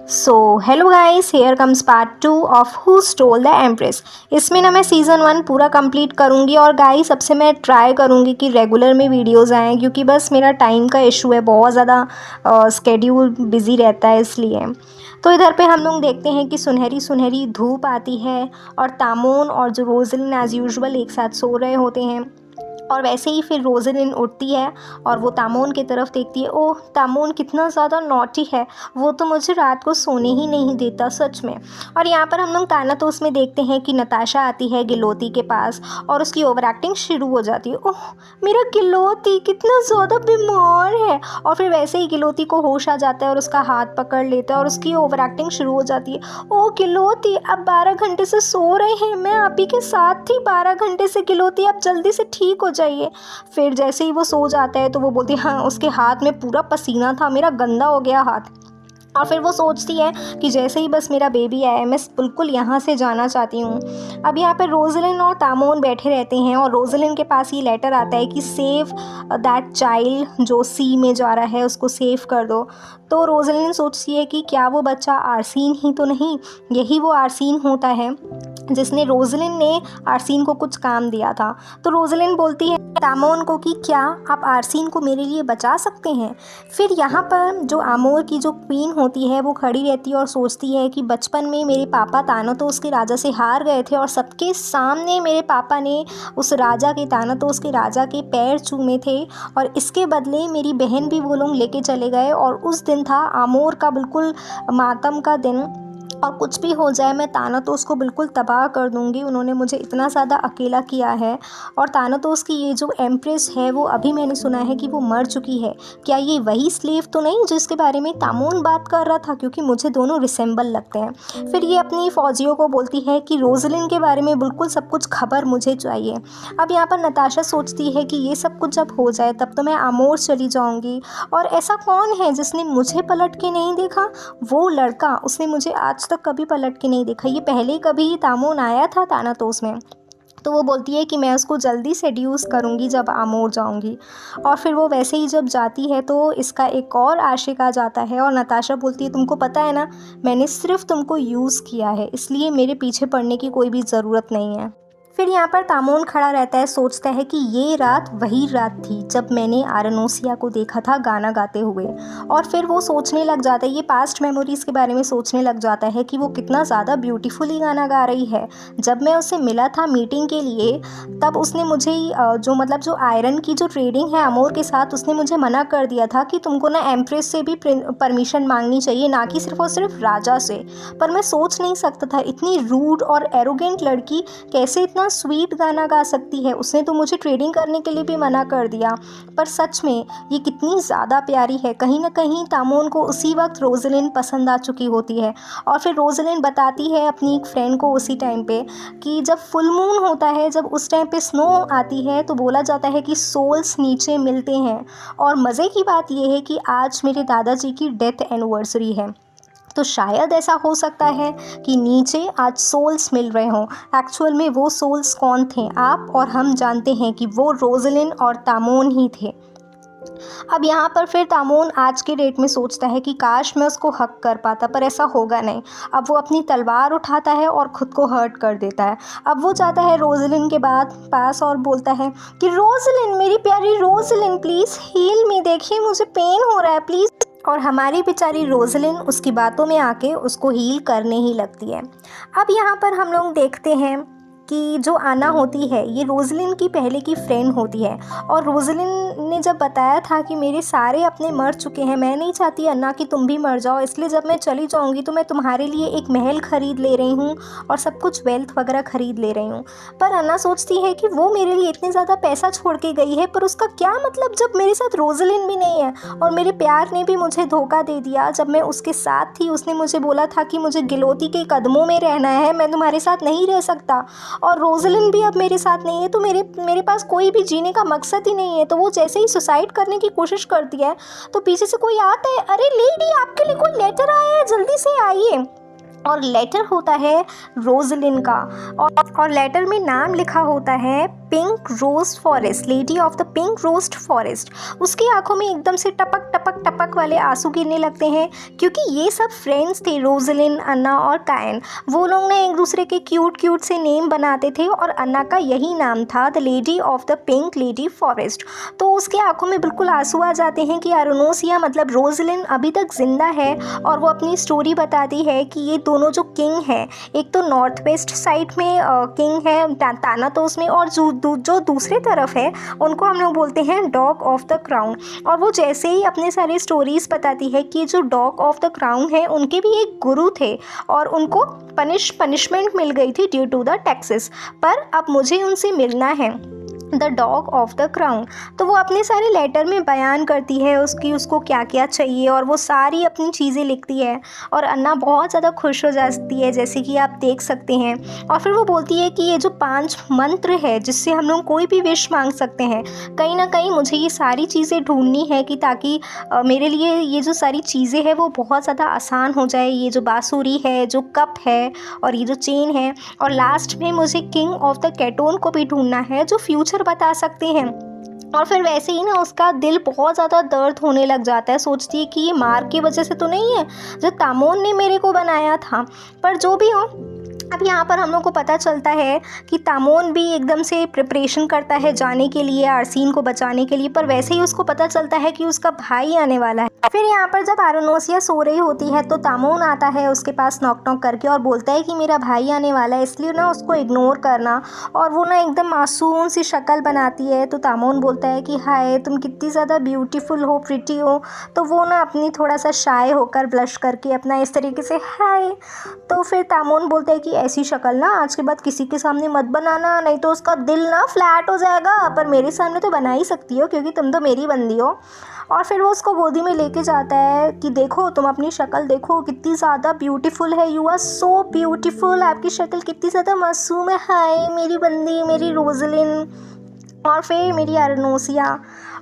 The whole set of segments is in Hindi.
So hello guys, here comes part 2 of who stole the empress. इसमें ना मैं सीज़न 1 पूरा कंप्लीट करूँगी और गाइस सबसे मैं ट्राई करूँगी कि रेगुलर में वीडियोस आएँ, क्योंकि बस मेरा टाइम का इशू है, बहुत ज़्यादा स्केड्यूल बिज़ी रहता है इसलिए। तो इधर पे हम लोग देखते हैं कि सुनहरी सुनहरी धूप आती है और तामोन और जो रोजलिन एज़ यूजुअल एक साथ सो रहे होते हैं। और वैसे ही फिर रोजलिन उठती है और वो तामोन की तरफ देखती है। ओह, तामोन कितना ज़्यादा नॉटी है, वो तो मुझे रात को सोने ही नहीं देता सच में। और यहाँ पर हम लोग तानातोस में देखते हैं कि नताशा आती है गिलोती के पास और उसकी ओवर एक्टिंग शुरू हो जाती है। ओह, मेरा गिलोती कितना ज़्यादा बीमार है। और फिर वैसे ही गिलोती को होश आ जाता है और उसका हाथ पकड़ लेता है और उसकी ओवर एक्टिंग शुरू हो जाती है। ओह गिलोती, अब 12 घंटे से सो रहे हैं, मैं आप ही के साथ थी 12 घंटे से गिलोती, अब जल्दी से ठीक हो जाइए। फिर जैसे ही वो सो जाता है तो वो बोलती है हाँ, उसके हाथ में पूरा पसीना था, मेरा गंदा हो गया हाथ। और फिर वो सोचती है कि जैसे ही बस मेरा बेबी आया है, मैं बिल्कुल यहाँ से जाना चाहती हूँ। अब यहाँ पर रोजलिन और तामोन बैठे रहते हैं और रोजलिन के पास ये लेटर आता है कि सेव दैट चाइल्ड, जो सी में जा रहा है उसको सेव कर दो। तो रोजलिन सोचती है कि क्या वो बच्चा आर्सीन ही तो नहीं, यही वो आर्सीन होता है जिसने रोजलिन ने आर्सीन को कुछ काम दिया था। तो रोजलिन बोलती है तामोन को कि क्या आप आर्सीन को मेरे लिए बचा सकते हैं। फिर यहाँ पर जो आमोर की जो क्वीन होती है वो खड़ी रहती है और सोचती है कि बचपन में मेरे पापा तानातोस के राजा से हार गए थे और सबके सामने मेरे पापा ने उस राजा के, तानातोस के राजा के पैर चूमे थे और इसके बदले मेरी बहन भी वो लोग लेके चले गए। और उस दिन था आमोर का बिल्कुल मातम का दिन, और कुछ भी हो जाए मैं तानातोस को बिल्कुल तबाह कर दूंगी, उन्होंने मुझे इतना ज़्यादा अकेला किया है। और तानातोस की ये जो एम्प्रेस है वो अभी मैंने सुना है कि वो मर चुकी है। क्या ये वही स्लेव तो नहीं जिसके बारे में तामोन बात कर रहा था, क्योंकि मुझे दोनों रिसेंबल लगते हैं। फिर ये अपनी फ़ौजियों को बोलती है कि रोजलिन के बारे में बिल्कुल सब कुछ खबर मुझे चाहिए। अब यहाँ पर नताशा सोचती है कि ये सब कुछ जब हो जाए तब तो मैं आमोर चली जाऊँगी, और ऐसा कौन है जिसने मुझे पलट के नहीं देखा। वो लड़का, उसने मुझे आज तक कभी पलट के नहीं देखा। ये पहले कभी तामोन आया था तानातोस में, तो वो बोलती है कि मैं उसको जल्दी सेड्यूस करूँगी जब आमोर जाऊँगी। और फिर वो वैसे ही जब जाती है तो इसका एक और आशिक आ जाता है और नताशा बोलती है तुमको पता है ना, मैंने सिर्फ तुमको यूज़ किया है, इसलिए मेरे पीछे पड़ने की कोई भी ज़रूरत नहीं है। फिर यहाँ पर तामोन खड़ा रहता है, सोचता है कि ये रात वही रात थी जब मैंने आरनोसिया को देखा था गाना गाते हुए। और फिर वो सोचने लग जाता है, ये पास्ट मेमोरीज़ के बारे में सोचने लग जाता है कि वो कितना ज़्यादा ब्यूटीफुली गाना गा रही है। जब मैं उससे मिला था मीटिंग के लिए तब उसने मुझे जो आयरन की जो ट्रेडिंग है अमोर के साथ, उसने मुझे मना कर दिया था कि तुमको ना एम्प्रेस से भी परमिशन मांगनी चाहिए, ना कि सिर्फ और सिर्फ राजा से। पर मैं सोच नहीं सकता था इतनी रूड और एरोगेंट लड़की कैसे इतना स्वीट गाना गा सकती है। उसने तो मुझे ट्रेडिंग करने के लिए भी मना कर दिया, पर सच में ये कितनी ज़्यादा प्यारी है। कहीं ना कहीं तामोन को उसी वक्त रोजलिन पसंद आ चुकी होती है। और फिर रोजलिन बताती है अपनी एक फ्रेंड को उसी टाइम पे कि जब फुल मून होता है, जब उस टाइम पे स्नो आती है, तो बोला जाता है कि सोल्स नीचे मिलते हैं। और मज़े की बात यह है कि आज मेरे दादाजी की डेथ एनिवर्सरी है, तो शायद ऐसा हो सकता है कि नीचे आज सोल्स मिल रहे हों। एक्चुअल में वो सोल्स कौन थे, आप और हम जानते हैं कि वो रोजलिन और तामोन ही थे। अब यहाँ पर फिर तामोन आज के डेट में सोचता है कि काश मैं उसको हक कर पाता, पर ऐसा होगा नहीं। अब वो अपनी तलवार उठाता है और ख़ुद को हर्ट कर देता है। अब वो जाता है रोजलिन के पास और बोलता है कि रोजलिन, मेरी प्यारी रोजलिन, प्लीज़ हील मी, देखिए मुझे पेन हो रहा है प्लीज़। और हमारी बेचारी रोजलिन उसकी बातों में आके उसको हील करने ही लगती है। अब यहाँ पर हम लोग देखते हैं कि जो आना होती है ये रोजलिन की पहले की फ्रेंड होती है। और रोजलिन ने जब बताया था कि मेरे सारे अपने मर चुके हैं, मैं नहीं चाहती अन्ना कि तुम भी मर जाओ, इसलिए जब मैं चली जाऊंगी तो मैं तुम्हारे लिए एक महल खरीद ले रही हूँ और सब कुछ वेल्थ वगैरह खरीद ले रही हूँ। पर अन्ना सोचती है कि वो मेरे लिए इतने ज़्यादा पैसा छोड़ के गई है, पर उसका क्या मतलब जब मेरे साथ रोजलिन भी नहीं है। और मेरे प्यार ने भी मुझे धोखा दे दिया। जब मैं उसके साथ थी उसने मुझे बोला था कि मुझे गिलोती के कदमों में रहना है, मैं तुम्हारे साथ नहीं रह सकता। और रोजलिन भी अब मेरे साथ नहीं है, तो मेरे पास कोई भी जीने का मकसद ही नहीं है। तो वो जैसे ही सुसाइड करने की कोशिश करती है तो पीछे से कोई आता है, अरे लेडी आपके लिए कोई लेटर आया है, जल्दी से आइए। और लेटर होता है रोजलिन का, और लेटर में नाम लिखा होता है pink rose forest, lady of the pink rose forest. उसकी आंखों में एकदम से टपक टपक टपक वाले आंसू गिरने लगते हैं, क्योंकि ये सब फ्रेंड्स थे, रोजलिन, अन्ना और कायन। वो लोग ना एक दूसरे के क्यूट क्यूट से नेम बनाते थे और अन्ना का यही नाम था, the lady of the pink lady forest. तो उसके आंखों में बिल्कुल आंसू आ जाते हैं कि अरुणोसिया मतलब रोजलिन अभी तक जिंदा है, और वो अपनी स्टोरी बताती है कि ये दोनों जो किंग हैं, एक तो नॉर्थ वेस्ट साइड में किंग है तानातोस में, और जो दूसरी तरफ है उनको हम लोग बोलते हैं डॉग ऑफ द क्राउन। और वो जैसे ही अपने सारी स्टोरीज बताती है कि जो डॉग ऑफ द क्राउन है उनके भी एक गुरु थे और उनको पनिशमेंट मिल गई थी ड्यू टू द टैक्सेस, पर अब मुझे उनसे मिलना है, the dog of the crown. तो वो अपने सारे लेटर में बयान करती है उसको क्या क्या चाहिए, और वो सारी अपनी चीज़ें लिखती है, और अन्ना बहुत ज़्यादा खुश हो जाती है, जैसे कि आप देख सकते हैं। और फिर वो बोलती है कि ये जो 5 मंत्र है जिससे हम लोग कोई भी विश मांग सकते हैं, कहीं ना कहीं मुझे ये सारी चीज़ें ढूंढनी है कि ताकि मेरे लिए ये जो सारी चीज़ें हैं वो बहुत ज़्यादा आसान हो जाए। ये जो बांसुरी है, जो कप है और ये जो चेन है, और लास्ट में मुझे किंग ऑफ द कैटोन को भी ढूंढना है जो फ्यूचर बता सकते हैं। और फिर वैसे ही ना उसका दिल बहुत ज़्यादा दर्द होने लग जाता है, सोचती है कि ये मार की वजह से तो नहीं है जो तामोन ने मेरे को बनाया था। पर जो भी हो, अब यहाँ पर हम लोग को पता चलता है कि तामोन भी एकदम से प्रिपरेशन करता है जाने के लिए, आर्सीन को बचाने के लिए, पर वैसे ही उसको पता चलता है कि उसका भाई आने वाला है। फिर यहाँ पर जब अरुणोसिया सो रही होती है तो तामोन आता है उसके पास नॉक नॉक करके और बोलता है कि मेरा भाई आने वाला है, इसलिए ना उसको इग्नोर करना। और वो ना एकदम मासूम सी शक्ल बनाती है, तो तामोन बोलता है कि हाय तुम कितनी ज़्यादा ब्यूटीफुल हो, प्रिटी हो। तो वो ना अपनी थोड़ा सा शाय होकर ब्लश करके अपना इस तरीके से हाय। तो फिर तामोन बोलता है कि ऐसी शक्ल ना आज के बाद किसी के सामने मत बनाना, नहीं तो उसका दिल ना फ्लैट हो जाएगा, पर मेरे सामने तो बना ही सकती हो क्योंकि तुम तो मेरी बंदी हो। और फिर वो उसको गोदी में लेके जाता है कि देखो तुम अपनी शक्ल देखो कितनी ज़्यादा ब्यूटीफुल है, यू आर सो ब्यूटीफुल, आपकी शक्ल कितनी ज़्यादा मासूम है, हाय मेरी बंदी, मेरी रोजलिन और फिर मेरी अरुणोसिया।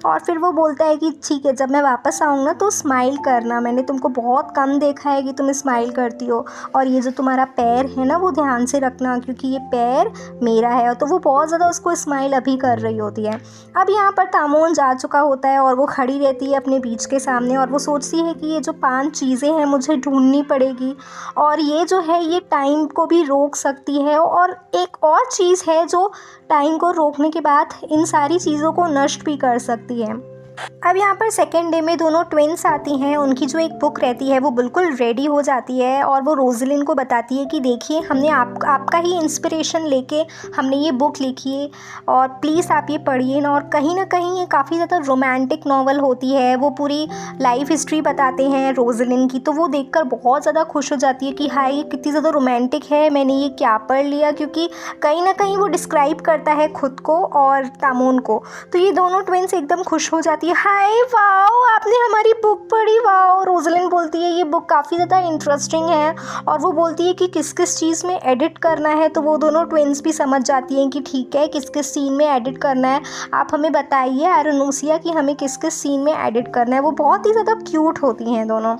और फिर वो बोलता है कि ठीक है जब मैं वापस आऊँगा ना तो स्माइल करना, मैंने तुमको बहुत कम देखा है कि तुम स्माइल करती हो, और ये जो तुम्हारा पैर है ना वो ध्यान से रखना क्योंकि ये पैर मेरा है। तो वो बहुत ज़्यादा उसको स्माइल अभी कर रही होती है। अब यहाँ पर तामोन जा चुका होता है और वो खड़ी रहती है अपने बीच के सामने, और वो सोचती है कि ये जो 5 चीज़ें हैं मुझे ढूंढनी पड़ेगी, और ये जो है ये टाइम को भी रोक सकती है, और एक और चीज़ है जो टाइम को रोकने के बाद इन सारी चीज़ों को नष्ट भी कर सकती है। अब यहाँ पर सेकेंड डे में दोनों ट्विन्स आती हैं, उनकी जो एक बुक रहती है वो बिल्कुल रेडी हो जाती है, और वो रोजलिन को बताती है कि देखिए हमने आपका ही इंस्पिरेशन लेके हमने ये बुक लिखी है, और प्लीज़ आप ये पढ़िए ना। और कहीं ना कहीं ये काफ़ी ज़्यादा रोमांटिक नावल होती है, वो पूरी लाइफ हिस्ट्री बताते हैं रोजलिन की। तो वो देखकर बहुत ज़्यादा खुश हो जाती है कि हाय ये कितनी ज़्यादा रोमांटिक है, मैंने ये क्या पढ़ लिया, क्योंकि कहीं ना कहीं वो डिस्क्राइब करता है खुद को और तामोन को। तो ये दोनों ट्विन्स एकदम खुश हो जाती है, हाय वाओ आपने हमारी बुक पढ़ी, वाओ। रोजलिन बोलती है ये बुक काफ़ी ज़्यादा इंटरेस्टिंग है, और वो बोलती है कि किस किस चीज़ में एडिट करना है। तो वो दोनों ट्विन्स भी समझ जाती हैं कि ठीक है किस किस सीन में एडिट करना है, आप हमें बताइए अरुणोसिया कि हमें किस किस सीन में एडिट करना है। वो बहुत ही ज़्यादा क्यूट होती हैं दोनों।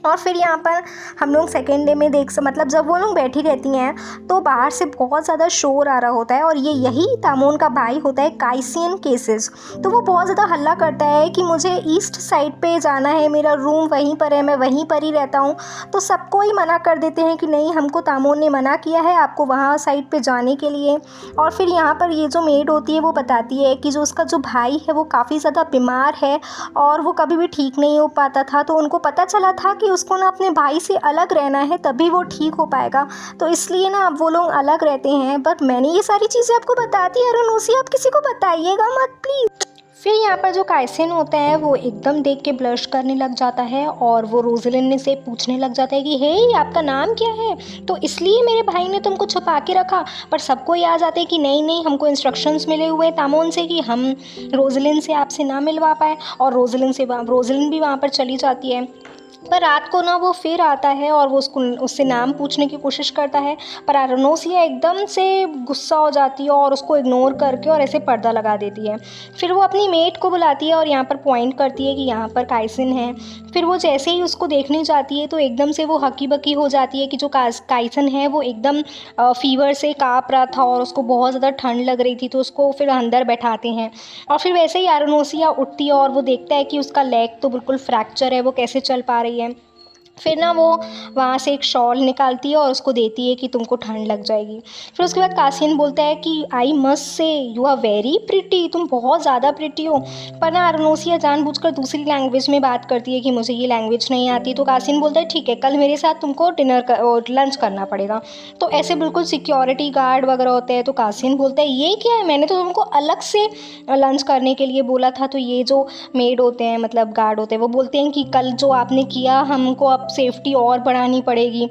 और फिर यहाँ पर हम लोग सेकेंड डे में मतलब जब वो लोग बैठी रहती हैं तो बाहर से बहुत ज़्यादा शोर आ रहा होता है, और ये यही तामोन का भाई होता है काइसियन केसेस। तो वो बहुत ज़्यादा हल्ला करता है कि मुझे ईस्ट साइड पे जाना है, मेरा रूम वहीं पर है, मैं वहीं पर ही रहता हूँ। तो सबको ही मना कर देते हैं कि नहीं हमको तामोन ने मना किया है आपको वहाँ साइड पे जाने के लिए। और फिर यहाँ पर ये जो मेड होती है वो बताती है कि जो उसका जो भाई है वो काफ़ी ज़्यादा बीमार है और वो कभी भी ठीक नहीं हो पाता था, तो उनको पता चला था कि उसको ना अपने भाई से अलग रहना है तभी वो ठीक हो पाएगा, तो इसलिए ना अब वो लोग अलग रहते हैं। बट मैंने ये सारी चीज़ें आपको बता दी अरुणोसिया, आप किसी को बताइएगा मत प्लीज़। फिर यहाँ पर जो काइसियन होता है वो एकदम देख के ब्लश करने लग जाता है, और वो रोजलिन से पूछने लग जाता है कि हे आपका नाम क्या है, तो इसलिए मेरे भाई ने तुमको छुपा के रखा। पर सबको ये आ जाता है कि नहीं नहीं हमको इंस्ट्रक्शंस मिले हुए तामोन से कि हम रोजलिन से आपसे ना मिलवा पाए, और रोजलिन भी वहाँ पर चली जाती है। पर रात को ना वो फिर आता है और वो उससे नाम पूछने की कोशिश करता है, पर अरुणोसिया एकदम से गुस्सा हो जाती है और उसको इग्नोर करके और ऐसे पर्दा लगा देती है। फिर वो अपनी मेट को बुलाती है और यहाँ पर पॉइंट करती है कि यहाँ पर काइसन है। फिर वो जैसे ही उसको देखने जाती है तो एकदम से वो हकी बकी हो जाती है कि जो काइसन है वो एकदम फीवर से काँप रहा था और उसको बहुत ज़्यादा ठंड लग रही थी, तो उसको फिर अंदर बैठाते हैं। और फिर वैसे ही अरुणोसिया उठती है और वो देखता है कि उसका लेग तो बिल्कुल फ्रैक्चर है, वो कैसे चल पा रही है। फिर ना वो वहाँ से एक शॉल निकालती है और उसको देती है कि तुमको ठंड लग जाएगी। फिर उसके बाद कासिन बोलता है कि I must say you are very pretty, तुम बहुत ज़्यादा प्रिटी हो। पर ना अरुणोसिया जानबूझकर दूसरी लैंग्वेज में बात करती है कि मुझे ये लैंग्वेज नहीं आती। तो कासिन बोलता है ठीक है, कल मेरे साथ तुमको लंच करना पड़ेगा। तो ऐसे बिल्कुल सिक्योरिटी गार्ड वगैरह होते हैं। तो कासिन बोलता है ये क्या है, मैंने तो तुमको अलग से लंच करने के लिए बोला था। तो ये जो मेड होते हैं, मतलब गार्ड होते हैं, वो बोलते हैं कि कल जो आपने किया हमको अब सेफ्टी और बढ़ानी पड़ेगी।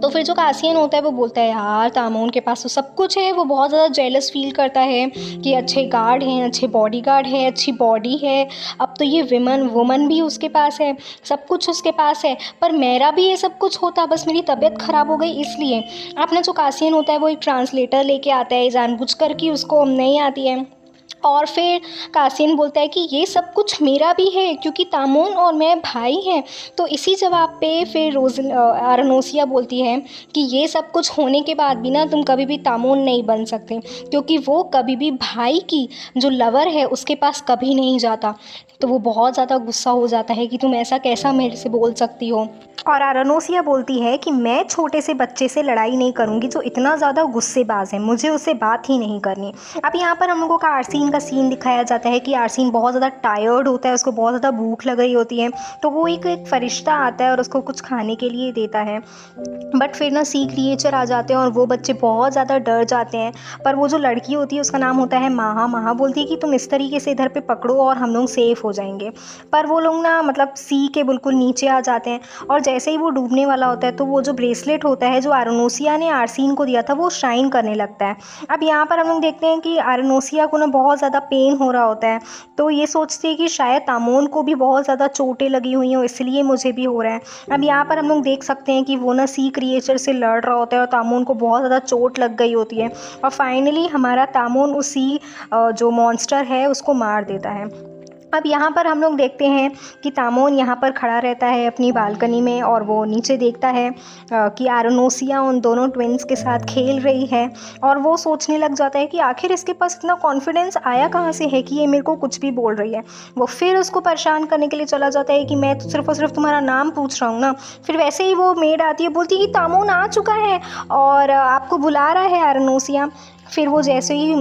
तो फिर जो कासियन होता है वो बोलता है यार तामोन के पास तो सब कुछ है। वो बहुत ज़्यादा जेलस फील करता है कि अच्छे गार्ड हैं, अच्छे बॉडीगार्ड है, अच्छी बॉडी है, अब तो ये वुमन भी उसके पास है, सब कुछ उसके पास है, पर मेरा भी ये सब कुछ होता, बस मेरी तबीयत ख़राब हो गई इसलिए। अपना जो कासियन होता है वो एक ट्रांसलेटर लेके आता है जानबूझकर कि उसको नहीं आती है। और फिर कासिन बोलता है कि ये सब कुछ मेरा भी है क्योंकि तामोन और मैं भाई हैं। तो इसी जवाब पे फिर अरुणोसिया बोलती है कि ये सब कुछ होने के बाद भी ना तुम कभी भी तामोन नहीं बन सकते, क्योंकि वो कभी भी भाई की जो लवर है उसके पास कभी नहीं जाता। तो वो बहुत ज़्यादा गुस्सा हो जाता है कि तुम ऐसा कैसा मेरे से बोल सकती हो। और अरुणोसिया बोलती है कि मैं छोटे से बच्चे से लड़ाई नहीं करूंगी जो इतना ज़्यादा गुस्सेबाज है, मुझे उससे बात ही नहीं करनी। अब यहाँ पर हम लोगों का आर्सीन का सीन दिखाया जाता है कि आर्सीन बहुत ज़्यादा टायर्ड होता है, उसको बहुत ज़्यादा भूख लग रही होती है। तो वो एक फरिश्ता आता है और उसको कुछ खाने के लिए देता है। बट फिर ना सी क्रिएचर आ जाते हैं और वो बच्चे बहुत ज़्यादा डर जाते हैं। पर वो जो लड़की होती है उसका नाम होता है माहा। माहा बोलती है कि तुम इस तरीके से इधर पे पकड़ो और हम लोग सेफ़ हो जाएंगे। पर वो लोग ना मतलब सी के बिल्कुल नीचे आ जाते हैं और जैसे ही वो डूबने वाला होता है तो वो जो ब्रेसलेट होता है जो अरुणोसिया ने आर्सीन को दिया था वो शाइन करने लगता है। अब यहाँ पर हम लोग देखते हैं कि अरुणोसिया को ना बहुत ज़्यादा पेन हो रहा होता है, तो ये सोचती है कि शायद तामोन को भी बहुत ज़्यादा चोटें लगी हुई हैं इसलिए मुझे भी हो रहा है। अब यहाँ पर हम लोग देख सकते हैं कि वो ना सी क्रिएचर से लड़ रहा होता है और तामोन को बहुत ज़्यादा चोट लग गई होती है और फाइनली हमारा तामोन उसी जो मॉन्स्टर है उसको मार देता है। अब यहाँ पर हम लोग देखते हैं कि तामोन यहाँ पर खड़ा रहता है अपनी बालकनी में और वो नीचे देखता है कि अरुणोसिया उन दोनों ट्विंस के साथ खेल रही है और वो सोचने लग जाता है कि आखिर इसके पास इतना कॉन्फिडेंस आया कहाँ से है कि ये मेरे को कुछ भी बोल रही है। वो फिर उसको परेशान करने के लिए चला जाता है कि मैं तो सिर्फ और सिर्फ तुम्हारा नाम पूछ रहा हूँ ना। फिर वैसे ही वो मेड आती है, बोलती है कि तामोन आ चुका है और आपको बुला रहा है अरुणोसिया। फिर वो जैसे ही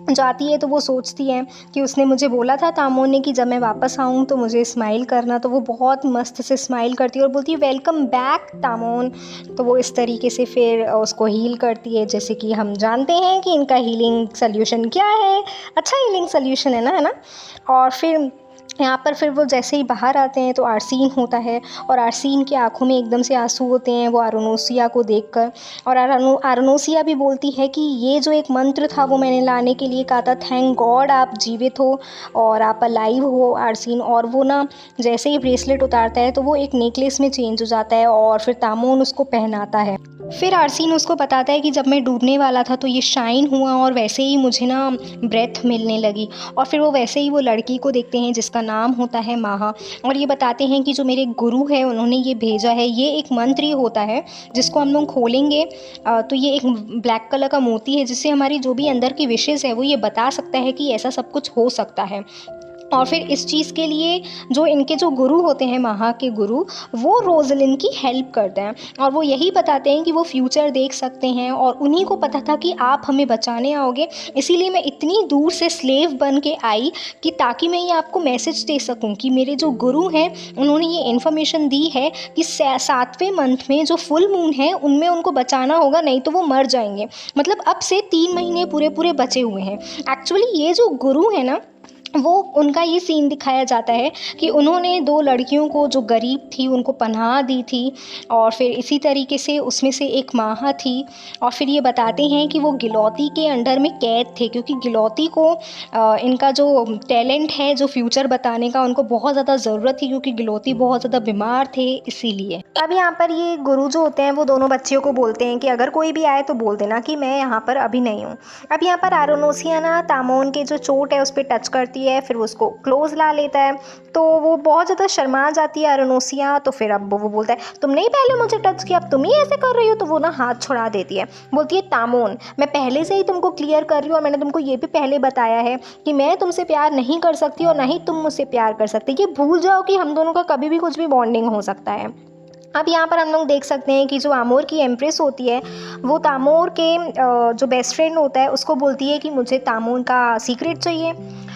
जाती है तो वो सोचती है कि उसने मुझे बोला था तामोन ने कि जब मैं वापस आऊँ तो मुझे स्माइल करना। तो वो बहुत मस्त से स्माइल करती है और बोलती है वेलकम बैक तामोन। तो वो इस तरीके से फिर उसको हील करती है, जैसे कि हम जानते हैं कि इनका हीलिंग सोल्यूशन क्या है, अच्छा हीलिंग सोल्यूशन है ना। और फिर यहाँ पर फिर वो जैसे ही बाहर आते हैं तो आर्सीन होता है और आर्सीन की आंखों में एकदम से आंसू होते हैं वो अरुणोसिया को देखकर। और अरुणोसिया भी बोलती है कि ये जो एक मंत्र था वो मैंने लाने के लिए कहा था, थैंक गॉड आप जीवित हो और आप अलाइव हो आर्सीन। और वो ना जैसे ही ब्रेसलेट उतारता है तो वो एक नेकलेस में चेंज हो जाता है और फिर तामोन उसको पहनाता है। फिर आर्सीन उसको बताता है कि जब मैं डूबने वाला था तो ये शाइन हुआ और वैसे ही मुझे ना ब्रेथ मिलने लगी। और फिर वो वैसे ही वो लड़की को देखते हैं जिसका नाम होता है माहा और ये बताते हैं कि जो मेरे गुरु है उन्होंने ये भेजा है, ये एक मंत्र ही होता है जिसको हम लोग खोलेंगे तो ये एक ब्लैक कलर का मोती है जिससे हमारी जो भी अंदर की विशेज़ है वो ये बता सकता है कि ऐसा सब कुछ हो सकता है। और फिर इस चीज़ के लिए जो इनके जो गुरु होते हैं माहा के गुरु, वो रोज़लिन की हेल्प करते हैं और वो यही बताते हैं कि वो फ्यूचर देख सकते हैं और उन्हीं को पता था कि आप हमें बचाने आओगे, इसीलिए मैं इतनी दूर से स्लेव बन के आई कि ताकि मैं ये आपको मैसेज दे सकूं कि मेरे जो गुरु हैं उन्होंने ये इन्फॉर्मेशन दी है कि 7वें मंथ में जो फुल मून है उनमें उनको बचाना होगा, नहीं तो वो मर जाएंगे। मतलब अब से 3 महीने पूरे पूरे बचे हुए हैं। एक्चुअली ये जो गुरु है ना वो उनका ये सीन दिखाया जाता है कि उन्होंने 2 लड़कियों को जो गरीब थी उनको पनाह दी थी और फिर इसी तरीके से उसमें से एक माहा थी और फिर ये बताते हैं कि वो गिलौती के अंडर में कैद थे क्योंकि गिलौती को इनका जो टैलेंट है जो फ्यूचर बताने का उनको बहुत ज़्यादा ज़रूरत थी क्योंकि गिलौती बहुत ज़्यादा बीमार थे इसीलिए। अब यहाँ पर ये गुरु जो होते हैं वो दोनों बच्चियों को बोलते हैं कि अगर कोई भी आए तो बोल देना कि मैं यहाँ पर अभी नहीं हूँ। अब यहाँ पर आरुनोसिया ना तामोन के जो चोट है उस पर टच करती है, फिर वो उसको क्लोज ला लेता है तो वो बहुत ज़्यादा शर्मा जाती है आरुनोसिया। तो फिर अब वो बोलता है तुमने ही पहले मुझे टच किया, अब तुम ही ऐसे कर रही हो। तो वो ना हाथ छुड़ा देती है, बोलती है तामोन मैं पहले से ही तुमको क्लियर कर रही हूँ और मैंने तुमको ये भी पहले बताया है कि मैं तुमसे प्यार नहीं कर सकती और ना ही तुम मुझसे प्यार कर सकते। ये भूल जाओ कि हम दोनों का कभी भी कुछ भी बॉन्डिंग हो सकता है। अब यहाँ पर हम लोग देख सकते हैं कि जो आमोर की एम्प्रेस होती है वो तामोर के जो बेस्ट फ्रेंड होता है उसको बोलती है कि मुझे तामोर का सीक्रेट चाहिए।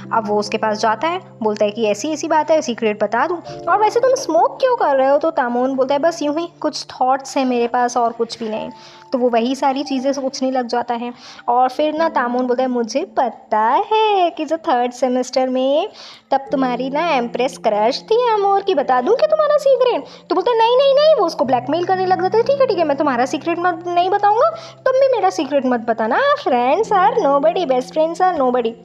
अब वो उसके पास जाता है, बोलता है कि ऐसी ऐसी बात है, सीक्रेट बता दूँ और वैसे तुम स्मोक क्यों कर रहे हो। तो तामोन बोलता है बस यूँ ही कुछ थॉट्स हैं मेरे पास और कुछ भी नहीं। तो वो वही सारी चीज़ें सोचने लग जाता है और फिर ना तामोन बोलता है मुझे पता है कि जो 3rd सेमेस्टर में तब तुम्हारी ना एम्प्रेस क्रश थी आमोर की, बता दूँ कि तुम्हारा सीक्रेट। तो बोलते हैं नहीं नहीं नहीं, वो उसको ब्लैकमेल करने लग जाते हैं। ठीक है मैं तुम्हारा सीक्रेट मत नहीं बताऊँगा, तुम भी मेरा सीक्रेट मत बताना, friends are nobody, best friends are nobody.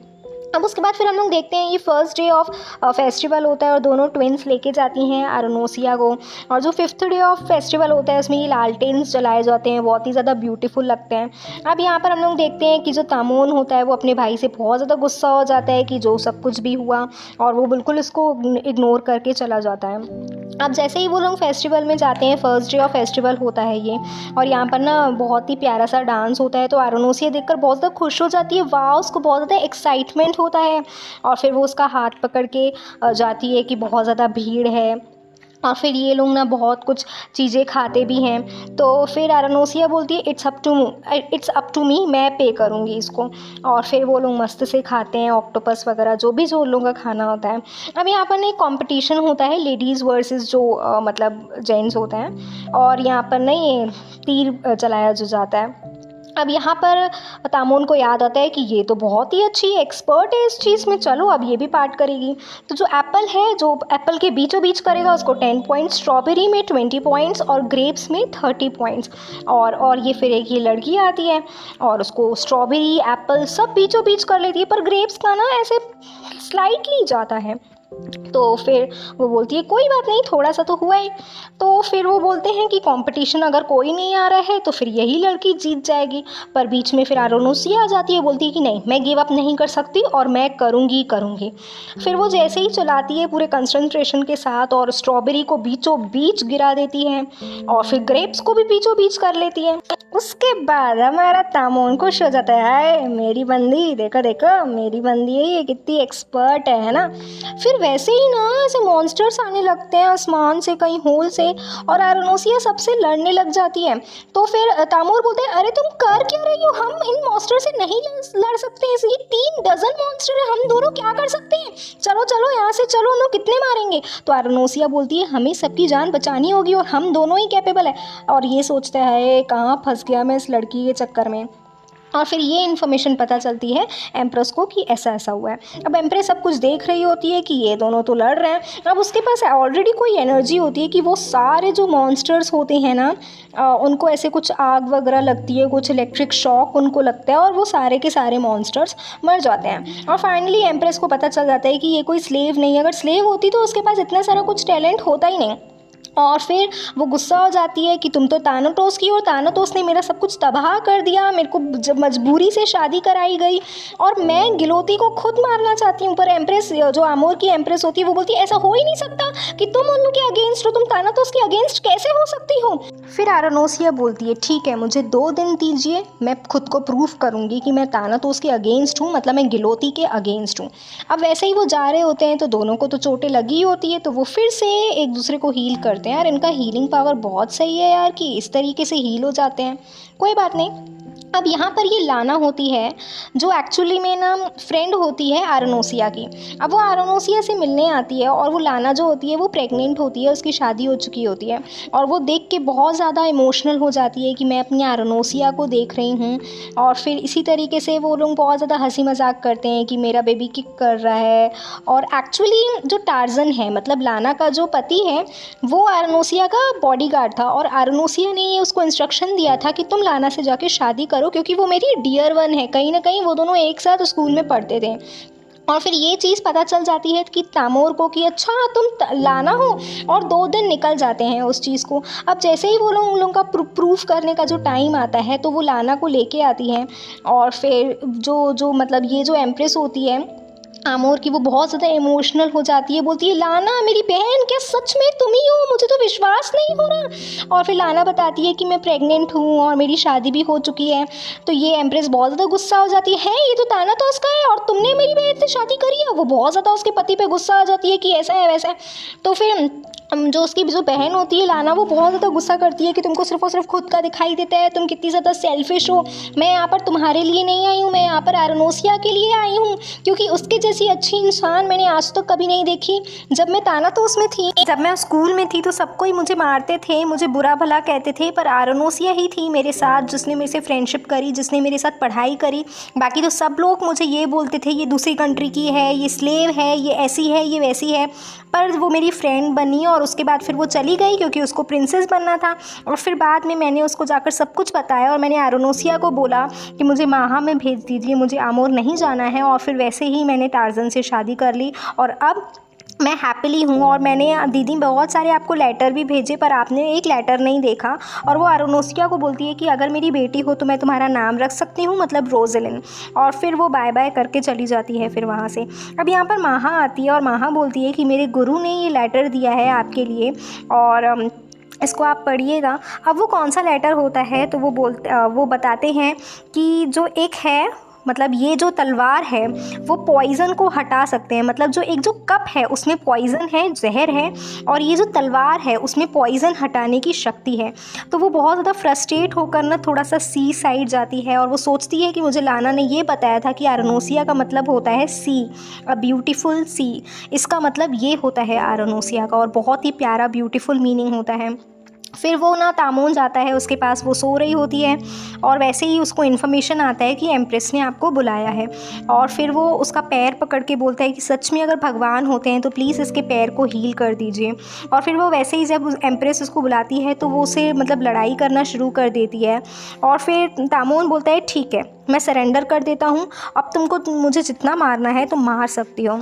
अब उसके बाद फिर हम लोग देखते हैं ये फर्स्ट डे ऑफ फेस्टिवल होता है और दोनों ट्विन्स लेके जाती हैं आरुनोसिया को और जो 5th डे ऑफ फेस्टिवल होता है उसमें ये लालटेन्स जलाए जाते हैं, बहुत ही ज़्यादा ब्यूटीफुल लगते हैं। अब यहाँ पर हम लोग देखते हैं कि जो तामोन होता है वो अपने भाई से बहुत ज़्यादा गुस्सा हो जाता है कि जो सब कुछ भी हुआ और वो बिल्कुल इसको इग्नोर करके चला जाता है। अब जैसे ही वो लोग फेस्टिवल में जाते हैं, फर्स्ट डे ऑफ फेस्टिवल होता है ये और यहाँ पर ना बहुत ही प्यारा सा डांस होता है तो आरुनोसिया देखकर बहुत ज़्यादा खुश हो जाती है, वाह उसको बहुत ज़्यादा एक्साइटमेंट होता है और फिर वो उसका हाथ पकड़ के जाती है कि बहुत ज़्यादा भीड़ है और फिर ये लोग ना बहुत कुछ चीज़ें खाते भी हैं। तो फिर आरुनोसिया बोलती है इट्स अप टू मी, मैं पे करूँगी इसको और फिर वो लोग मस्त से खाते हैं ऑक्टोपस वगैरह जो भी जो उन लोगों का खाना होता है। अब यहाँ पर ना एक कॉम्पिटिशन होता है लेडीज़ वर्सेस जो मतलब जेंट्स होते हैं और यहाँ पर ना ये तीर चलाया जो जाता है। अब यहाँ पर तामोन को याद आता है कि ये तो बहुत ही अच्छी एक्सपर्ट है इस चीज़ में, चलो अब ये भी पार्ट करेगी। तो जो एप्पल है, जो एप्पल के बीचों बीच करेगा उसको 10 पॉइंट्स, स्ट्रॉबेरी में 20 पॉइंट्स और ग्रेप्स में 30 पॉइंट्स। और ये फिर एक ये लड़की आती है और उसको स्ट्रॉबेरी एप्पल सब बीचों बीच कर लेती है पर ग्रेप्स का ना ऐसे स्लाइटली जाता है। तो फिर वो बोलती है कोई बात नहीं, थोड़ा सा तो हुआ ही। तो फिर वो बोलते हैं कि कंपटीशन अगर कोई नहीं आ रहा है तो फिर यही लड़की जीत जाएगी। पर बीच में फिर आरुनोसिया आ जाती है, बोलती है कि नहीं मैं गिव अप नहीं कर सकती और मैं करूँगी। फिर वो जैसे ही चलाती है पूरे कंसंट्रेशन के साथ और स्ट्रॉबेरी को बीचों बीच गिरा देती है और फिर ग्रेप्स को भी बीचों बीच कर लेती है। उसके बाद हमारा तामोन खुश हो जाता है, मेरी बंदी देखो देखो मेरी बंदी है ये कितनी एक्सपर्ट है ना। फिर वैसे ही ना ऐसे मॉन्स्टर्स आने लगते हैं आसमान से कहीं होल से और आरुनोसिया सबसे लड़ने लग जाती है। तो फिर तामोर बोलते हैं अरे तुम कर क्या रही हो, हम इन मॉन्स्टर से नहीं लड़ सकते, ये 3 डजन मॉन्स्टर है, हम दोनों क्या कर सकते हैं, चलो चलो यहाँ से चलो, उन्हें कितने मारेंगे। तो आरुनोसिया बोलती है हमें सबकी जान बचानी होगी और हम दोनों ही कैपेबल है। और ये सोचता है कहाँ फंस गया मैं इस लड़की के चक्कर में। और फिर ये इन्फॉर्मेशन पता चलती है एम्प्रेस को कि ऐसा ऐसा हुआ है। अब एम्प्रेस सब कुछ देख रही होती है कि ये दोनों तो लड़ रहे हैं। अब उसके पास ऑलरेडी कोई एनर्जी होती है कि वो सारे जो मॉन्स्टर्स होते हैं ना उनको ऐसे कुछ आग वगैरह लगती है, कुछ इलेक्ट्रिक शॉक उनको लगता है और वो सारे के सारे मॉन्स्टर्स मर जाते हैं। और फाइनली एम्प्रेस को पता चल जाता है कि ये कोई स्लेव नहीं है, अगर स्लेव होती तो उसके पास इतना सारा कुछ टैलेंट होता ही नहीं। और फिर वो गुस्सा हो जाती है कि तुम तो तानातोस की और तानातोस ने मेरा सब कुछ तबाह कर दिया, मेरे को जब मजबूरी से शादी कराई गई और मैं गिलोती को खुद मारना चाहती हूँ। पर एम्प्रेस जो आमोर की एम्प्रेस होती है वो बोलती है ऐसा हो ही नहीं सकता कि तुम उनके अगेंस्ट हो, तुम तानातोस के अगेंस्ट कैसे हो सकती हो। फिर आरुनोसिया बोलती है ठीक है मुझे 2 दिन दीजिए, मैं खुद को प्रूफ करूँगी कि मैं तानातोस के अगेंस्ट हूँ, मतलब मैं गिलोती के अगेंस्ट हूँ। अब वैसे ही वो जा रहे होते हैं तो दोनों को तो चोटें लगी होती है तो वो फिर से एक दूसरे को हील करते यार, इनका हीलिंग पावर बहुत सही है यार कि इस तरीके से हील हो जाते हैं। कोई बात नहीं। अब यहाँ पर ये लाना होती है जो एक्चुअली में ना फ्रेंड होती है आरनोसिया की। अब वो आरनोसिया से मिलने आती है और वो लाना जो होती है वो प्रेग्नेंट होती है, उसकी शादी हो चुकी होती है और वो देख के बहुत ज़्यादा इमोशनल हो जाती है कि मैं अपनी आरनोसिया को देख रही हूँ। और फिर इसी तरीके से वो लोग बहुत ज़्यादा हंसी मजाक करते हैं कि मेरा बेबी किक कर रहा है। और एक्चुअली जो टार्जन है, मतलब लाना का जो पति है, वो आरनोसिया का बॉडीगार्ड था और आरनोसिया ने ये उसको इंस्ट्रक्शन दिया था कि तुम लाना से जाके शादी करो क्योंकि वो मेरी डियर वन है। कहीं ना कहीं वो दोनों एक साथ स्कूल में पढ़ते थे। और फिर ये चीज़ पता चल जाती है कि तामोर को कि अच्छा तुम लाना हो, और 2 दिन निकल जाते हैं उस चीज़ को। अब जैसे ही वो लोग उन लोगों का प्रूफ करने का जो टाइम आता है तो वो लाना को लेके आती हैं। और फिर जो मतलब ये जो एम्प्रेस होती है आमोर की, वो बहुत ज़्यादा इमोशनल हो जाती है, बोलती है लाना मेरी बहन, क्या सच में तुम ही हो, मुझे तो विश्वास नहीं हो रहा। और फिर लाना बताती है कि मैं प्रेग्नेंट हूँ और मेरी शादी भी हो चुकी है। तो ये एम्प्रेस बहुत ज़्यादा गुस्सा हो जाती है, ये तो ताना तो उसका है और तुमने मेरी बहन से शादी करी है। वो बहुत ज़्यादा उसके पति पे गुस्सा आ जाती है कि ऐसा है वैसा है। तो फिर जो उसकी जो बहन होती है लाना, वो बहुत ज़्यादा गुस्सा करती है कि तुमको सिर्फ और सिर्फ खुद का दिखाई देता है, तुम कितनी ज़्यादा सेल्फिश हो। मैं यहाँ पर तुम्हारे लिए नहीं आई हूँ, मैं यहाँ पर आरनोसिया के लिए आई हूँ, क्योंकि उसके जैसी अच्छी इंसान मैंने आज तक कभी नहीं देखी। जब मैं ताना तो उसमें थी, जब मैं स्कूल में थी तो सबको ही मुझे मारते थे, मुझे बुरा भला कहते थे, पर आरनोसिया ही थी मेरे साथ जिसने मेरे से फ्रेंडशिप करी, जिसने मेरे साथ पढ़ाई करी। बाकी तो सब लोग मुझे ये बोलते थे ये दूसरी कंट्री की है, ये स्लेव है, ये ऐसी है, ये वैसी है। पर वो मेरी फ्रेंड बनी और उसके बाद फिर वो चली गई क्योंकि उसको प्रिंसेस बनना था। और फिर बाद में मैंने उसको जाकर सब कुछ बताया और मैंने आरनोसिया को बोला कि मुझे माहा में भेज दीजिए, मुझे आमोर नहीं जाना है। और फिर वैसे ही मैंने टार्जन से शादी कर ली और अब मैं हैप्पीली हूँ। और मैंने दीदी बहुत सारे आपको लेटर भी भेजे पर आपने एक लेटर नहीं देखा। और वो आरनोसिया को बोलती है कि अगर मेरी बेटी हो तो मैं तुम्हारा नाम रख सकती हूँ, मतलब रोज़ेलिन। और फिर वो बाय बाय करके चली जाती है फिर वहाँ से। अब यहाँ पर माहा आती है और माहा बोलती है कि मेरे गुरु ने ये लेटर दिया है आपके लिए और इसको आप पढ़िएगा। अब वो कौन सा लेटर होता है तो वो बताते हैं कि जो एक है, मतलब ये जो तलवार है वो पॉइज़न को हटा सकते हैं। मतलब जो कप है उसमें पॉइज़न है, जहर है, और ये जो तलवार है उसमें पॉइज़न हटाने की शक्ति है। तो वो बहुत ज़्यादा फ्रस्ट्रेट होकर ना थोड़ा सा सी साइड जाती है और वो सोचती है कि मुझे लाना ने ये बताया था कि आरनोसिया का मतलब होता है सी, अ ब्यूटीफुल सी। इसका मतलब ये होता है आरनोसिया का, और बहुत ही प्यारा ब्यूटीफुल मीनिंग होता है। फिर वो ना तामोन जाता है उसके पास, वो सो रही होती है और वैसे ही उसको इन्फॉर्मेशन आता है कि एम्प्रेस ने आपको बुलाया है। और फिर वो उसका पैर पकड़ के बोलता है कि सच में अगर भगवान होते हैं तो प्लीज़ इसके पैर को हील कर दीजिए। और फिर वो वैसे ही जब एम्प्रेस उसको बुलाती है तो वो उसे मतलब लड़ाई करना शुरू कर देती है। और फिर तामोन बोलता है ठीक है मैं सरेंडर कर देता हूँ, अब तुमको मुझे जितना मारना है तुम मार सकती हो।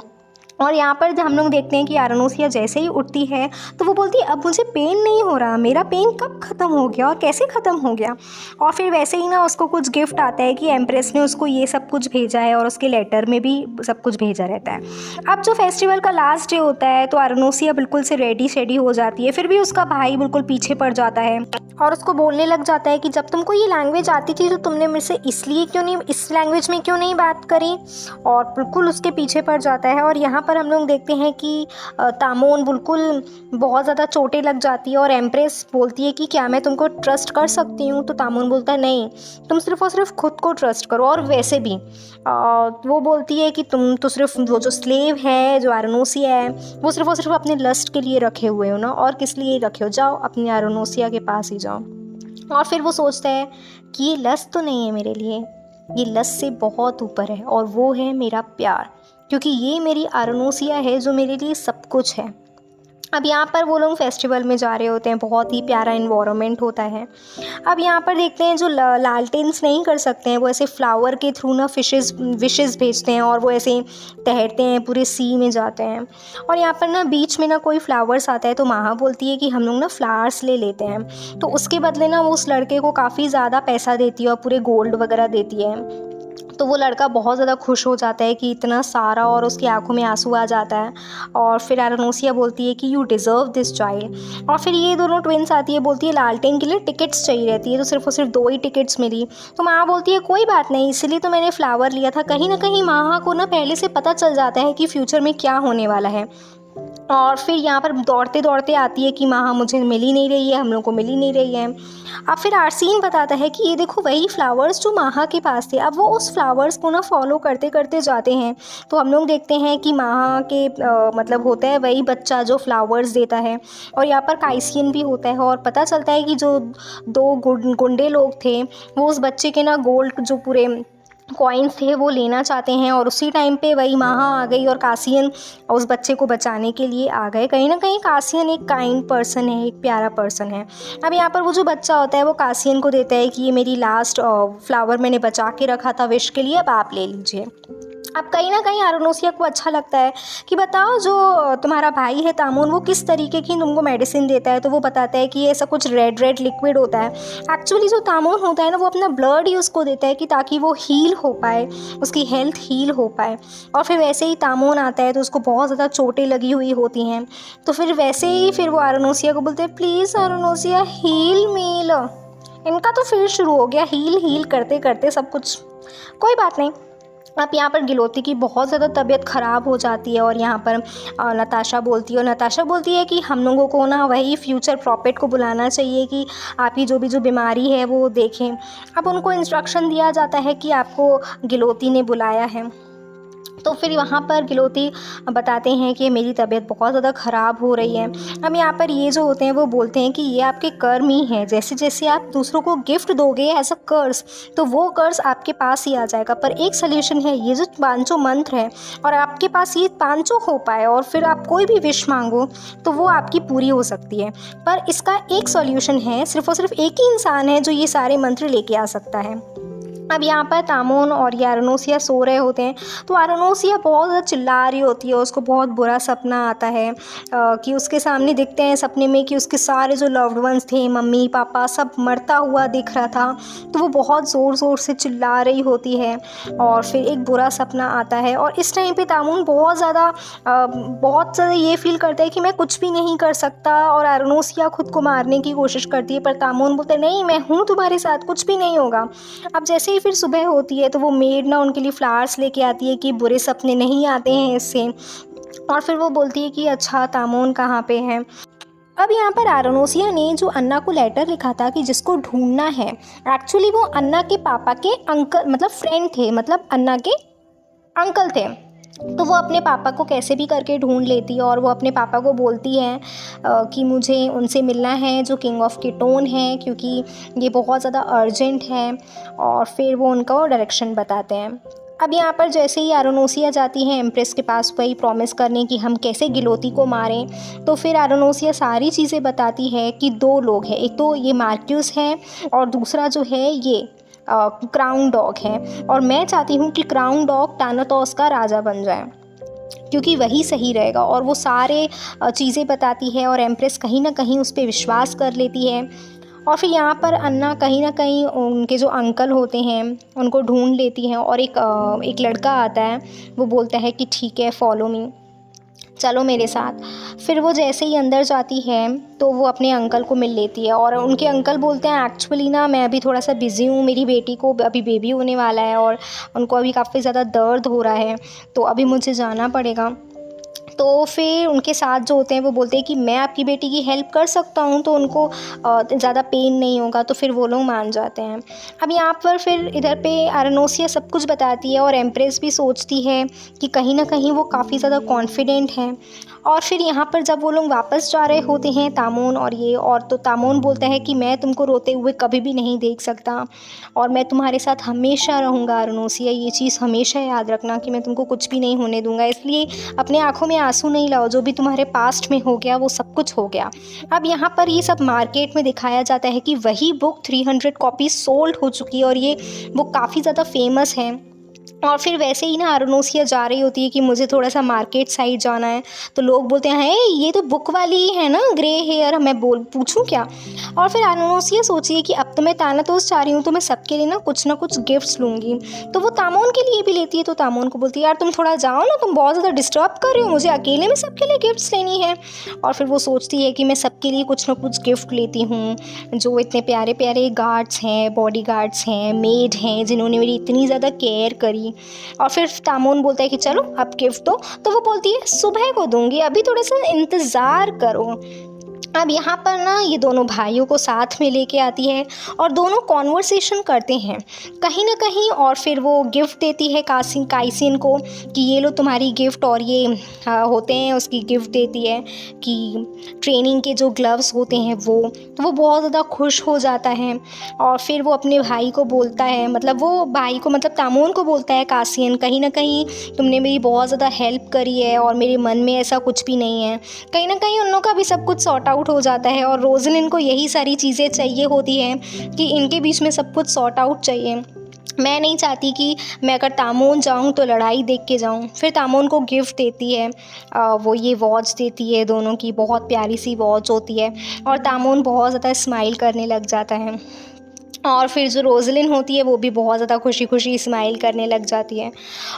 और यहाँ पर जब हम लोग देखते हैं कि आरनोसिया जैसे ही उठती है तो वो बोलती है अब मुझे पेन नहीं हो रहा, मेरा पेन कब ख़त्म हो गया और कैसे ख़त्म हो गया। और फिर वैसे ही ना उसको कुछ गिफ्ट आता है कि एम्प्रेस ने उसको ये सब कुछ भेजा है और उसके लेटर में भी सब कुछ भेजा रहता है। अब जो फेस्टिवल का लास्ट डे होता है तो आरनोसिया बिल्कुल से रेडी शेडी हो जाती है, फिर भी उसका भाई बिल्कुल पीछे पड़ जाता है और उसको बोलने लग जाता है कि जब तुमको ये लैंग्वेज आती थी तो तुमने मेरे से इसलिए क्यों नहीं, इस लैंग्वेज में क्यों नहीं बात करी, और बिल्कुल उसके पीछे पड़ जाता है। और यहाँ पर हम लोग देखते हैं कि तामोन बिल्कुल बहुत ज़्यादा चोटें लग जाती है और एम्प्रेस बोलती है कि क्या मैं तुमको ट्रस्ट कर सकती हूँ। तो तामोन बोलता है नहीं, तुम सिर्फ और सिर्फ खुद को ट्रस्ट करो। और वैसे भी वो बोलती है कि तुम तो सिर्फ वो जो स्लेव है, जो आरनोसिया है, वो सिर्फ और सिर्फ अपने लस्ट के लिए रखे हुए हो ना, और किस लिए रखे हो, जाओ अपनी आरनोसिया के पास ही जाओ। और फिर वो सोचता है कि ये लस्ट तो नहीं है मेरे लिए, ये लस्ट से बहुत ऊपर है और वो है मेरा प्यार, क्योंकि ये मेरी आरनोसिया है जो मेरे लिए सब कुछ है। अब यहाँ पर वो लोग फेस्टिवल में जा रहे होते हैं, बहुत ही प्यारा इन्वायरमेंट होता है। अब यहाँ पर देखते हैं जो लालटेन्स नहीं कर सकते हैं वो ऐसे फ्लावर के थ्रू ना विशेस भेजते हैं और वो ऐसे तैरते हैं, पूरे सी में जाते हैं। और यहाँ पर ना बीच में ना कोई फ्लावर्स आता है तो माहा बोलती है कि हम लोग ना फ्लावर्स ले लेते हैं। तो उसके बदले ना वो उस लड़के को काफ़ी ज़्यादा पैसा देती है और पूरे गोल्ड वगैरह देती है। तो वो लड़का बहुत ज़्यादा खुश हो जाता है कि इतना सारा, और उसकी आंखों में आंसू आ जाता है। और फिर आरनोसिया बोलती है कि यू डिज़र्व दिस चाइल्ड। और फिर ये दोनों ट्विंस आती है, बोलती है लालटेन के लिए टिकट्स चाहिए रहती है, तो सिर्फ और सिर्फ 2 ही टिकट्स मिली। तो माँ बोलती है कोई बात नहीं, इसलिए तो मैंने फ्लावर लिया था। कहीं ना कहीं माँ को ना पहले से पता चल जाता है कि फ्यूचर में क्या होने वाला है। और फिर यहाँ पर दौड़ते दौड़ते आती है कि माँ मुझे मिल ही नहीं रही है, हम लोग को मिल ही नहीं रही है। अब फिर आर्सीन बताता है कि ये देखो वही फ्लावर्स जो माँ के पास थे। अब वो उस फ्लावर्स को ना फॉलो करते करते जाते हैं, तो हम लोग देखते हैं कि माँ के मतलब होता है वही बच्चा जो फ्लावर्स देता है। और यहाँ पर काइसियन भी होता है और पता चलता है कि जो दो गुंडे लोग थे वो उस बच्चे के ना गोल्ड जो पूरे कॉइन्स थे वो लेना चाहते हैं। और उसी टाइम पे वही माहा आ गई और कासियन उस बच्चे को बचाने के लिए आ गए। कहीं ना कहीं कासियन एक काइंड पर्सन है, एक प्यारा पर्सन है। अब यहाँ पर वो जो बच्चा होता है वो कासियन को देता है कि ये मेरी लास्ट फ्लावर मैंने बचा के रखा था विश के लिए, अब आप ले लीजिए। अब कहीं ना कहीं आरुनोसिया को अच्छा लगता है कि बताओ जो तुम्हारा भाई है तामून वो किस तरीके की तुमको मेडिसिन देता है। तो वो बताता है कि ये ऐसा कुछ रेड रेड लिक्विड होता है। एक्चुअली जो तामून होता है ना वो अपना ब्लड ही उसको देता है कि ताकि वो हील हो पाए, उसकी हेल्थ हील हो पाए। और फिर वैसे ही तामून आता है तो उसको बहुत ज़्यादा चोटें लगी हुई होती हैं। तो फिर वैसे ही फिर वो आरुनोसिया को बोलते हैं प्लीज़ आरुनोसिया हील मील। इनका तो फिर शुरू हो गया हील हील करते करते सब कुछ। कोई बात नहीं। अब यहाँ पर गिलोती की बहुत ज़्यादा तबीयत ख़राब हो जाती है और यहाँ पर नताशा बोलती है और नताशा बोलती है कि हम लोगों को ना वही फ्यूचर प्रॉपेट को बुलाना चाहिए कि आपकी जो बीमारी है वो देखें। अब उनको इंस्ट्रक्शन दिया जाता है कि आपको गिलोती ने बुलाया है। तो फिर वहाँ पर गिलोती बताते हैं कि मेरी तबीयत बहुत ज़्यादा ख़राब हो रही है। अब यहाँ पर ये जो होते हैं वो बोलते हैं कि ये आपके कर्म ही हैं, जैसे जैसे आप दूसरों को गिफ्ट दोगे एज अ कर्स तो वो कर्स आपके पास ही आ जाएगा। पर एक सल्यूशन है, ये जो पांचों मंत्र है और आपके पास ये पांचों हो पाए और फिर आप कोई भी विश मांगो तो वो आपकी पूरी हो सकती है। पर इसका एक सॉल्यूशन है, सिर्फ और सिर्फ एक ही इंसान है जो ये सारे मंत्र लेके आ सकता है। अब यहाँ पर तामून और ये आरुनोसिया सो रहे होते हैं तो आरुनोसिया बहुत ज़्यादा चिल्ला रही होती है। उसको बहुत बुरा सपना आता है कि उसके सामने दिखते हैं सपने में कि उसके सारे जो लव्ड वंस थे, मम्मी पापा, सब मरता हुआ दिख रहा था। तो वो बहुत ज़ोर ज़ोर से चिल्ला रही होती है और फिर एक बुरा सपना आता है। और इस टाइम पे तामून बहुत ज़्यादा ये फील करता है कि मैं कुछ भी नहीं कर सकता और आरुनोसिया खुद को मारने की कोशिश करती है। पर तामून बोलते नहीं, मैं हूँ तुम्हारे साथ, कुछ भी नहीं होगा। अब जैसे ही फिर सुबह होती है तो वो मेड ना उनके लिए फ्लावर्स लेके आती है कि बुरे सपने नहीं आते हैं इससे। और फिर वो बोलती है कि अच्छा तामून कहाँ पे है। अब यहाँ पर आरुनोसिया ने जो अन्ना को लेटर लिखा था कि जिसको ढूंढना है, एक्चुअली वो अन्ना के पापा के अंकल मतलब फ्रेंड थे, मतलब अन्ना के अंकल थे। तो वो अपने पापा को कैसे भी करके ढूंढ लेती है और वो अपने पापा को बोलती है कि मुझे उनसे मिलना है जो किंग ऑफ कीटोन है, क्योंकि ये बहुत ज़्यादा अर्जेंट है। और फिर वो उनको डायरेक्शन बताते हैं। अब यहाँ पर जैसे ही आरुनोसिया जाती है एम्प्रेस के पास वही प्रॉमिस करने कि हम कैसे गिलोती को मारें, तो फिर आरुनोसिया सारी चीज़ें बताती है कि दो लोग हैं, एक तो ये मार्क्यूस है और दूसरा जो है ये क्राउन डॉग है। और मैं चाहती हूँ कि क्राउन डॉग टानाटोस का राजा बन जाए क्योंकि वही सही रहेगा। और वो सारे चीज़ें बताती है और एम्प्रेस कहीं ना कहीं उस पर विश्वास कर लेती है। और फिर यहाँ पर अन्ना कहीं ना कहीं उनके जो अंकल होते हैं उनको ढूंढ लेती हैं और एक लड़का आता है, वो बोलता है कि ठीक है फॉलो मी, चलो मेरे साथ। फिर वो जैसे ही अंदर जाती है तो वो अपने अंकल को मिल लेती है और उनके अंकल बोलते हैं एक्चुअली ना मैं अभी थोड़ा सा बिज़ी हूँ, मेरी बेटी को अभी बेबी होने वाला है और उनको अभी काफ़ी ज़्यादा दर्द हो रहा है तो अभी मुझे जाना पड़ेगा। तो फिर उनके साथ जो होते हैं वो बोलते हैं कि मैं आपकी बेटी की हेल्प कर सकता हूँ तो उनको ज़्यादा पेन नहीं होगा। तो फिर वो लोग मान जाते हैं। अब यहाँ पर फिर इधर पे आरुनोसिया सब कुछ बताती है और एम्प्रेस भी सोचती है कि कहीं ना कहीं वो काफ़ी ज़्यादा कॉन्फिडेंट हैं। और फिर यहाँ पर जब वो लोग वापस जा रहे होते हैं तामून और ये, और तो तामून बोलता है कि मैं तुमको रोते हुए कभी भी नहीं देख सकता और मैं तुम्हारे साथ हमेशा रहूँगा आरुनोसिया, ये चीज़ हमेशा याद रखना कि मैं तुमको कुछ भी नहीं होने दूंगा, इसलिए अपने आँखों में आंसू नहीं लाओ, जो भी तुम्हारे पास्ट में हो गया वो सब कुछ हो गया। अब यहाँ पर ये सब मार्केट में दिखाया जाता है कि वही बुक 300 कॉपी सोल्ड हो चुकी है और ये बुक काफ़ी ज़्यादा फेमस है। और फिर वैसे ही ना आरुनोसिया जा रही होती है कि मुझे थोड़ा सा मार्केट साइड जाना है, तो लोग बोलते हैं ये तो बुक वाली ही है ना ग्रे हेयर, मैं पूछूं क्या। और फिर आरुनोसिया सोची कि अब तो मैं तानातोस जा रही हूँ तो मैं सबके लिए ना कुछ गिफ्ट्स लूँगी। तो वो तामून के लिए भी लेती है। तो तामून को बोलती है यार तुम थोड़ा जाओ ना, तुम बहुत ज़्यादा डिस्टर्ब कर रहे हो, मुझे अकेले में सबके लिए गिफ्ट्स लेनी है। और फिर वो सोचती है कि मैं सबके लिए कुछ ना कुछ गिफ्ट लेती हूँ, जो इतने प्यारे प्यारे गार्ड्स हैं, बॉडी गार्ड्स हैं, मेड हैं, जिन्होंने मेरी इतनी ज़्यादा केयर करी करी। और फिर तामोन बोलता है कि चलो अब गिफ्ट दो, तो वो बोलती है सुबह को दूंगी, अभी थोड़ा सा इंतज़ार करो। अब यहाँ पर ना ये दोनों भाइयों को साथ में लेके आती है और दोनों कॉन्वर्सेशन करते हैं कहीं ना कहीं, और फिर वो गिफ्ट देती है काइसिन को कि ये लो तुम्हारी गिफ्ट, और ये होते हैं उसकी गिफ्ट देती है कि ट्रेनिंग के जो ग्लव्स होते हैं वो, तो वो बहुत ज़्यादा खुश हो जाता है। और फिर वो अपने भाई को बोलता है, मतलब वो भाई को मतलब तामोन को बोलता है कासिन कहीं ना कहीं तुमने मेरी बहुत ज़्यादा हेल्प करी है और मेरे मन में ऐसा कुछ भी नहीं है। कहीं ना कहीं उन लोगों का भी सब कुछ सॉर्ट आउट हो जाता है, और रोज़लिन को यही सारी चीज़ें चाहिए होती हैं कि इनके बीच में सब कुछ सॉर्ट आउट चाहिए। मैं नहीं चाहती कि मैं अगर तामोन जाऊँ तो लड़ाई देख के जाऊँ। फिर तामोन को गिफ्ट देती है, वो ये वॉच देती है दोनों की, बहुत प्यारी सी वॉच होती है, और तामोन बहुत ज़्यादा स्माइल करने लग जाता है। और फिर जो रोज़लिन होती है वो भी बहुत ज़्यादा खुशी खुशी स्माइल करने लग जाती है।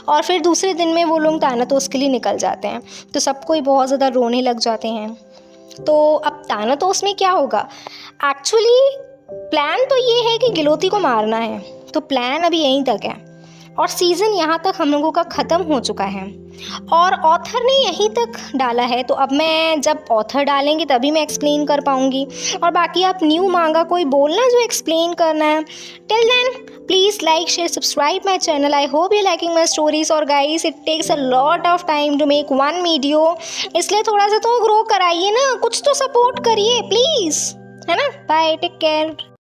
और फिर दूसरे दिन में वो लोग तानातोस के लिए निकल जाते हैं, तो सबको ही बहुत ज़्यादा रोने लग जाते हैं। तो अब तानातोस में क्या होगा, एक्चुअली प्लान तो ये है कि गिलोती को मारना है, तो प्लान अभी यहीं तक है, और सीज़न यहाँ तक हम लोगों का ख़त्म हो चुका है, और ऑथर ने यहीं तक डाला है। तो अब मैं जब ऑथर डालेंगे तभी मैं एक्सप्लेन कर पाऊँगी, और बाकी आप न्यू मांगा कोई बोलना जो एक्सप्लेन करना है। Till then please like share subscribe my channel. I hope you liking my stories. और guys it takes a lot of time to make one video, इसलिए थोड़ा सा तो ग्रो कराइए ना, कुछ तो सपोर्ट करिए प्लीज़, है ना। Bye, take care.